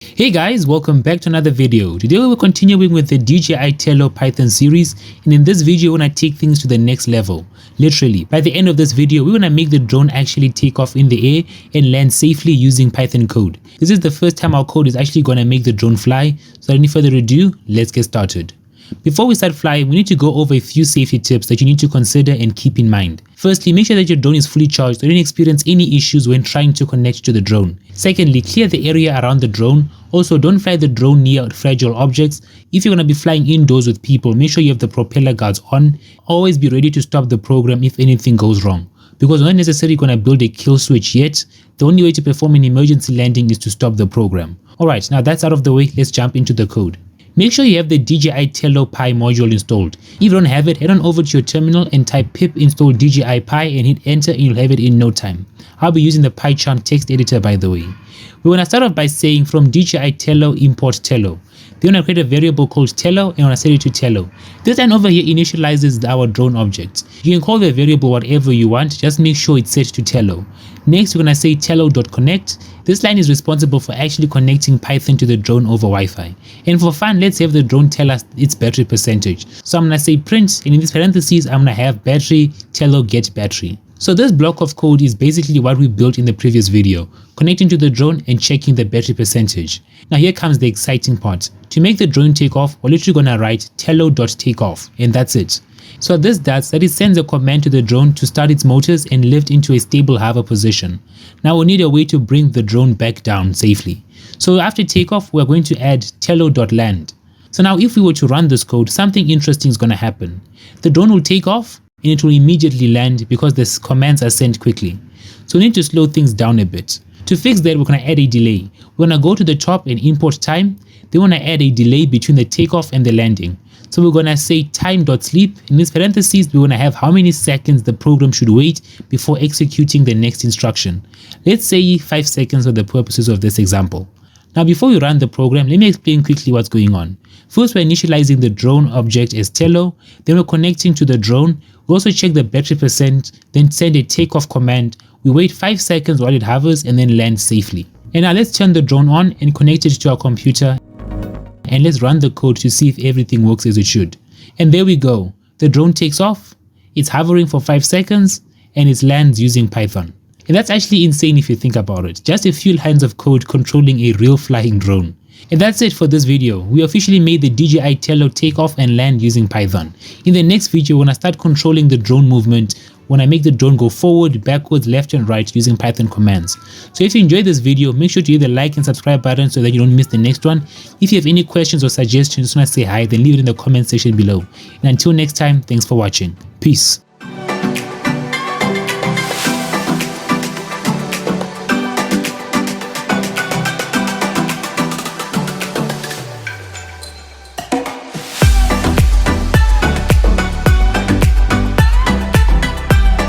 Hey guys, welcome back to another video. Today we're continuing with the DJI Tello Python series, and in this video we're going to take things to the next level. Literally, by the end of this video we're going to make the drone actually take off in the air and land safely using Python code. This is the first time our code is actually going to make the drone fly, so without any further ado, let's get started. Before we start flying, we need to go over a few safety tips that you need to consider and keep in mind. Firstly, make sure that your drone is fully charged so you don't experience any issues when trying to connect to the drone. Secondly, clear the area around the drone. Also, don't fly the drone near fragile objects. If you're going to be flying indoors with people, make sure you have the propeller guards on. Always be ready to stop the program if anything goes wrong, because we're not necessarily going to build a kill switch yet. The only way to perform an emergency landing is to stop the program. Alright, now that's out of the way, let's jump into the code. Make sure you have the DJI Tello Pi module installed. If you don't have it, head on over to your terminal and type pip install DJI Pi and hit enter and you'll have it in no time. I'll be using the PyCharm text editor, by the way. We're going to start off by saying from DJI Tello import Tello. Then we're going to create a variable called Tello and we're going to set it to Tello. This line over here initializes our drone object. You can call the variable whatever you want, just make sure it's set to Tello. Next, we're going to say tello.connect. This line is responsible for actually connecting Python to the drone over Wi-Fi. And for fun, let's have the drone tell us its battery percentage. So I'm going to say print, and in this parentheses, I'm going to have battery, Tello get battery. So this block of code is basically what we built in the previous video, connecting to the drone and checking the battery percentage. Now here comes the exciting part. To make the drone take off, we're literally going to write tello.takeoff, and that's it. So this does that, it sends a command to the drone to start its motors and lift into a stable hover position. Now we need a way to bring the drone back down safely. So after takeoff, we're going to add tello.land. So now if we were to run this code, something interesting is going to happen. The drone will take off and it will immediately land because the commands are sent quickly. So we need to slow things down a bit. To fix that, we're going to add a delay. We're going to go to the top and import time. Then we're going to add a delay between the takeoff and the landing. So we're going to say time.sleep. In this parentheses, we're going to have how many seconds the program should wait before executing the next instruction. Let's say 5 seconds for the purposes of this example. Now before we run the program, let me explain quickly what's going on. First, we're initializing the drone object as Tello. Then we're connecting to the drone. We also check the battery percent, then send a takeoff command. We wait 5 seconds while it hovers and then land safely. And now let's turn the drone on and connect it to our computer. And let's run the code to see if everything works as it should. And there we go. The drone takes off, it's hovering for 5 seconds, and it lands using Python. And that's actually insane if you think about it. Just a few lines of code controlling a real flying drone. And that's it for this video. We officially made the DJI Tello take off and land using Python. In the next video, we're going to start controlling the drone movement when I make the drone go forward, backwards, left and right using Python commands. So if you enjoyed this video, make sure to hit the like and subscribe button so that you don't miss the next one. If you have any questions or suggestions, just want to say hi, then leave it in the comment section below. And until next time, thanks for watching. Peace.